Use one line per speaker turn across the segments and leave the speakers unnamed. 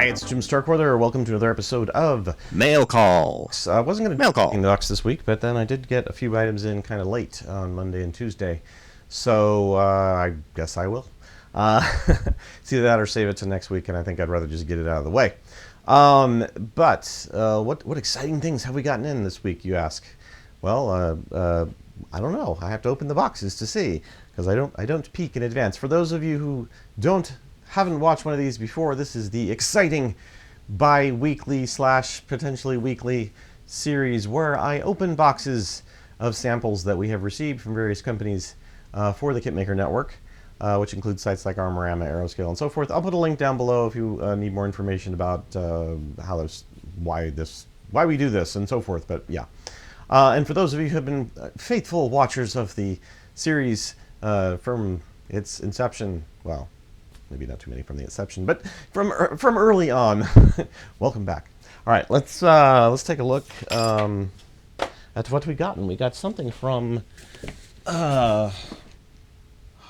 Hi, it's Jim Starkweather. Welcome to another episode of
Mail Calls.
I wasn't going to
Mail call
in the box this week, but then I did get a few items in kind of late on Monday and Tuesday, so I guess I will. It's either that or save it to next week, and I think I'd rather just get it out of the way. But what exciting things have we gotten in this week, you ask? Well, I don't know. I have to open the boxes to see, because I don't peek in advance. For those of you who haven't watched one of these before, this is the exciting bi-weekly / potentially weekly series where I open boxes of samples that we have received from various companies for the KitMaker network, which includes sites like Armorama, Aeroscale, and so forth. I'll put a link down below if you need more information about why we do this and so forth. But yeah, and for those of you who have been faithful watchers of the series from its inception, well, maybe not too many from the inception, but from early on, welcome back. All right, let's take a look at what we got. And we got something from Hobbyco,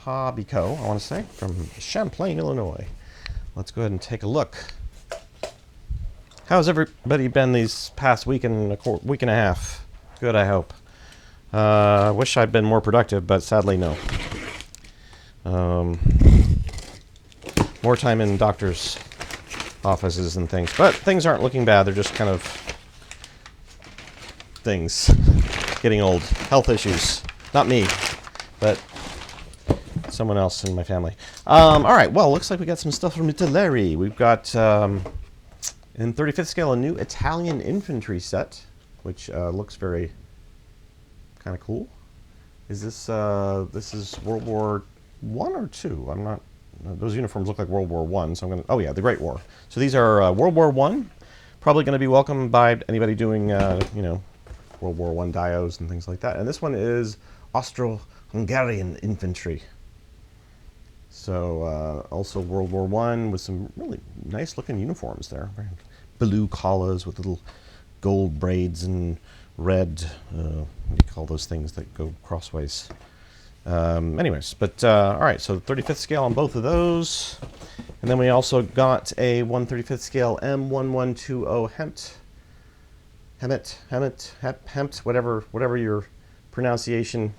I want to say, from Champlain, Illinois. Let's go ahead and take a look. How's everybody been these past week and a half? Good, I hope. Wish I'd been more productive, but sadly, no. More time in doctors' offices and things. But things aren't looking bad. They're just kind of things. Getting old. Health issues. Not me, but someone else in my family. All right. Well, looks like we got some stuff from Italeri. We've got, in 35th scale, a new Italian infantry set, which looks very kind of cool. Is this, this is World War I or II? I'm not... Those uniforms look like World War I, so I'm going to... Oh, yeah, the Great War. So these are World War I. Probably going to be welcomed by anybody doing, World War I dios and things like that. And this one is Austro-Hungarian infantry. So also World War I with some really nice-looking uniforms there. Blue collars with little gold braids and red... what do you call those things that go crossways? Anyways, but all right, so 35th scale on both of those, and then we also got a 1/35th scale M1120 Hemmet, whatever your pronunciation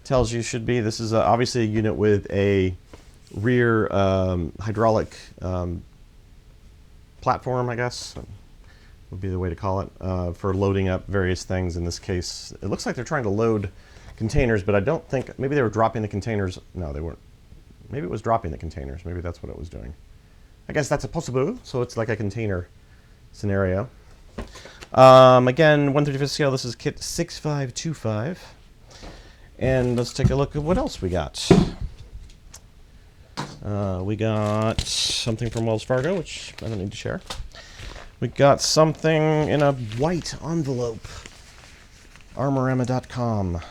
tells you should be. This is obviously a unit with a rear hydraulic platform, I guess would be the way to call it, for loading up various things. In this case, it looks like they're trying to load containers, but I don't think, maybe they were dropping the containers. No, they weren't. Maybe it was dropping the containers. Maybe that's what it was doing. I guess that's a possible. So it's like a container scenario. Again, 1/35th scale. This is kit 6525. And let's take a look at what else we got. We got something from Wells Fargo, which I don't need to share. We got something in a white envelope. Armorama.com.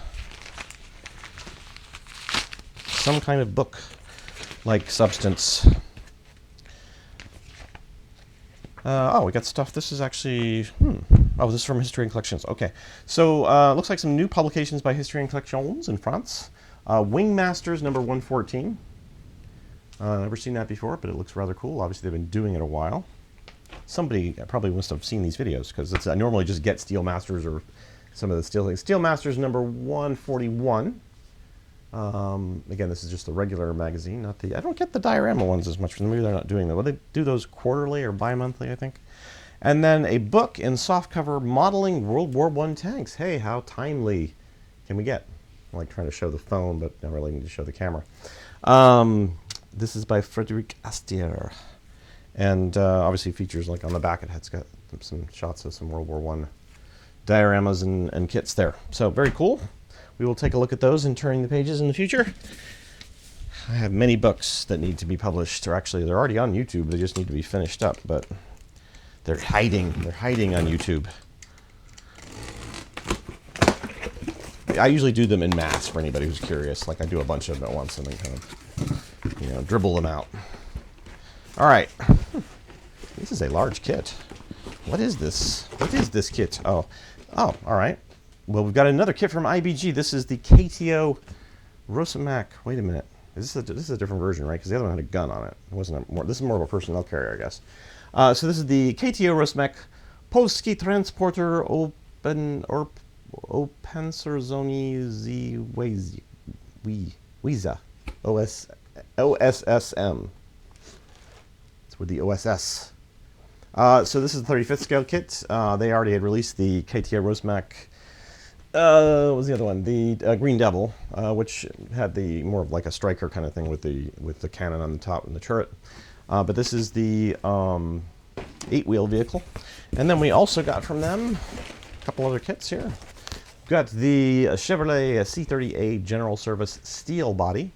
Some kind of book-like substance. Oh, we got stuff. This is actually... Oh, this is from Histoire Collections. Okay. So, looks like some new publications by Histoire Collections in France. Wingmasters number 114. Never seen that before, but it looks rather cool. Obviously, they've been doing it a while. Somebody probably must have seen these videos, because I normally just get Steel Masters or some of the steel things. Steel Masters number 141. Again, this is just the regular magazine, not the... I don't get the diorama ones as much. Maybe they're not doing that. Well, they do those quarterly or bi-monthly, I think. And then a book in softcover modeling World War I tanks. Hey, how timely can we get? I like trying to show the phone, but I really need to show the camera. This is by Frederic Astier. And obviously features, like on the back, it's got some shots of some World War I dioramas and kits there. So very cool. We will take a look at those and turning the pages in the future. I have many books that need to be published, or actually they're already on YouTube. They just need to be finished up, but they're hiding. They're hiding on YouTube. I usually do them in mass for anybody who's curious. Like I do a bunch of them at once and then kind of, dribble them out. All right. This is a large kit. What is this? What is this kit? Oh, all right. Well, we've got another kit from IBG. This is the KTO Rosamac. Wait a minute. This is a different version, right? Because the other one had a gun on it. It wasn't a more. This is more of a personnel carrier, I guess. So this is the KTO Rosmec Polski Transporter Open or Openserzoni Z Wiza OSSM. It's with the OSS. So this is the 35th scale kit. They already had released the KTO Rosmec. What was the other one? The Green Devil, which had the more of like a striker kind of thing with the cannon on the top and the turret. But this is the 8-wheel vehicle. And then we also got from them a couple other kits here. We've got the Chevrolet C30A General Service steel body.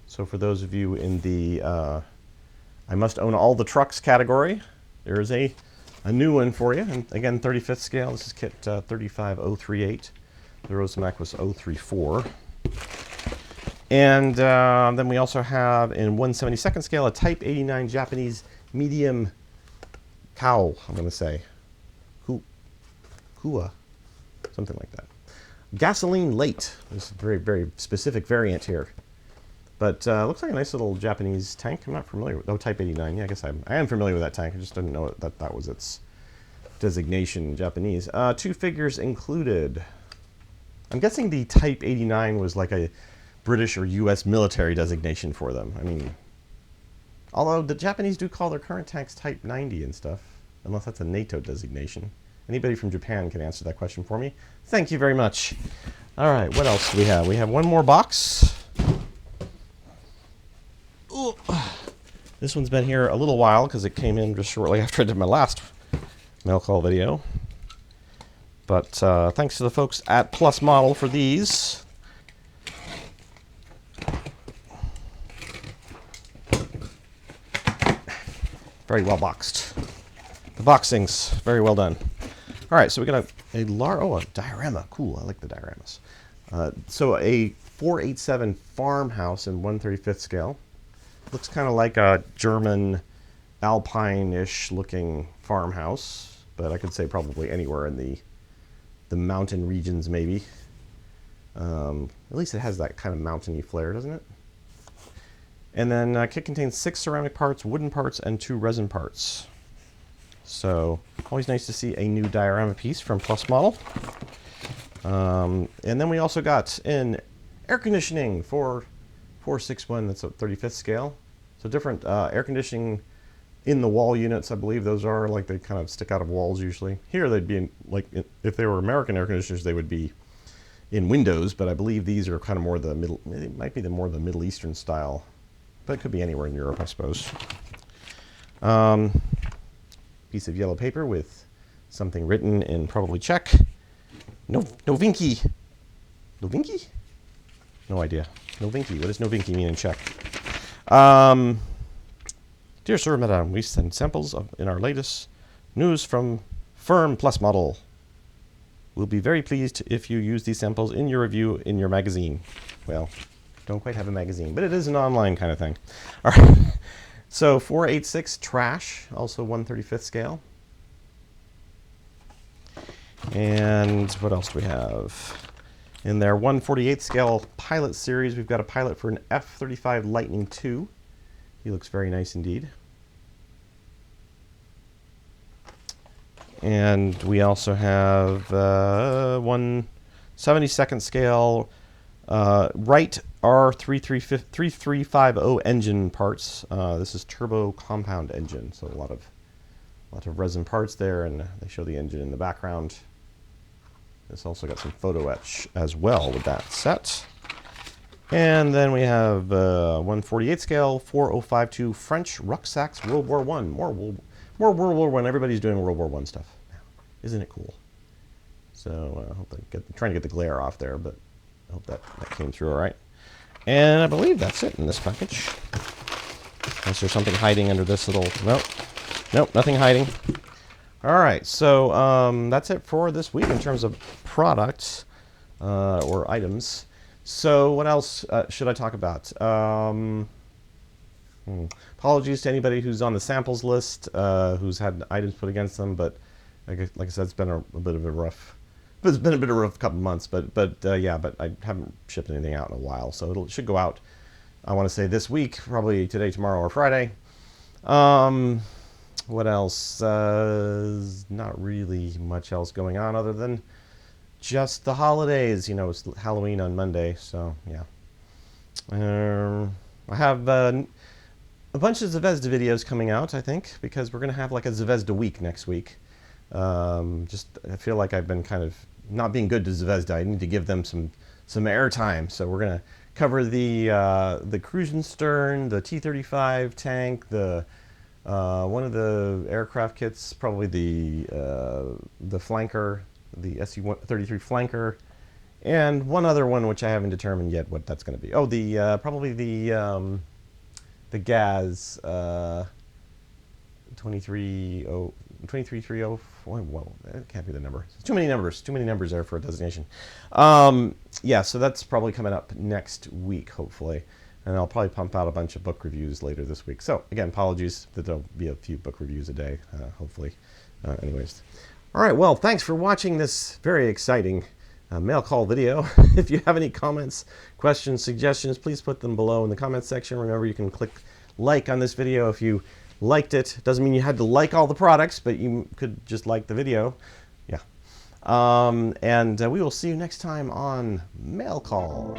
So for those of you in the I must own all the trucks category, there is a new one for you. And again, 35th scale. This is kit 35038. The Rosmec was 034. And then we also have in 1/72nd scale a Type 89 Japanese medium cow, I'm going to say. Kua. Something like that. Gasoline late. This is a very, very specific variant here. But looks like a nice little Japanese tank. I'm not familiar with. Oh, Type 89. Yeah, I guess I am familiar with that tank. I just didn't know that was its designation in Japanese. 2 figures included. I'm guessing the Type 89 was like a British or U.S. military designation for them. I mean, although the Japanese do call their current tanks Type 90 and stuff, unless that's a NATO designation. Anybody from Japan can answer that question for me. Thank you very much. All right, what else do we have? We have one more box. Ooh. This one's been here a little while because it came in just shortly after I did my last mail call video. But thanks to the folks at Plus Model for these. Very well boxed. The boxing's very well done. All right, so we got a diorama. Cool, I like the dioramas. So a 487 farmhouse in 1/35th scale. Looks kind of like a German alpine-ish looking farmhouse, but I could say probably anywhere in the mountain regions maybe. At least it has that kind of mountainy flair, doesn't it? And then kit contains 6 ceramic parts, wooden parts, and 2 resin parts. So always nice to see a new diorama piece from Plus Model. And then we also got an air conditioning for 461. That's a 35th scale. So different air conditioning in the wall units. I believe those are like they kind of stick out of walls usually. Here they'd be in, like if they were American air conditioners, they would be in windows. But I believe these are kind of more the middle. It might be more the Middle Eastern style, but it could be anywhere in Europe, I suppose. Piece of yellow paper with something written in probably Czech. Novinky. Novinky? No idea. Novinky. What does novinky mean in Czech? Dear Sir, Madame, we send samples in our latest news from firm Plus Model. We'll be very pleased if you use these samples in your review in your magazine. Well, don't quite have a magazine, but it is an online kind of thing. All right. So 486 trash, also 1/35th scale. And what else do we have? In their 1/48th scale pilot series, we've got a pilot for an F-35 Lightning II. He looks very nice indeed. And we also have 1/72nd scale Wright R3350 engine parts. This is turbo compound engine, so a lot of resin parts there, and they show the engine in the background. This also got some photo etch as well with that set. And then we have 1/48 scale 4052 French rucksacks World War I. More World War I. Everybody's doing World War I stuff now. Isn't it cool? So I hope I'm trying to get the glare off there, but I hope that came through all right. And I believe that's it in this package. Unless there's something hiding under this little... Nope, nothing hiding. All right, so that's it for this week in terms of products or items. So what else should I talk about? Apologies to anybody who's on the samples list, who's had items put against them, but like I said, it's been a bit of a rough... It's been a bit of a rough couple months, but I haven't shipped anything out in a while, so it should go out. I want to say this week, probably today, tomorrow, or Friday. What else? Not really much else going on other than just the holidays. You know, it's Halloween on Monday, so yeah. I have a bunch of Zvezda videos coming out, I think, because we're going to have like a Zvezda week next week. I feel like I've been kind of not being good to Zvezda. I need to give them some airtime. So we're going to cover the Krusenstern, the T-35 tank, the one of the aircraft kits, probably the flanker, the SU-33 flanker, and one other one which I haven't determined yet what that's going to be. Oh, probably the GAZ 2330. Well, that can't be the number. It's too many numbers. Too many numbers there for a designation. Yeah, so that's probably coming up next week, hopefully. And I'll probably pump out a bunch of book reviews later this week. So, again, apologies that there'll be a few book reviews a day, hopefully. Anyways. All right, well, thanks for watching this very exciting mail call video. If you have any comments, questions, suggestions, please put them below in the comments section. Remember, you can click like on this video if you liked it. Doesn't mean you had to like all the products, but you could just like the video. Yeah. And we will see you next time on Mail Call.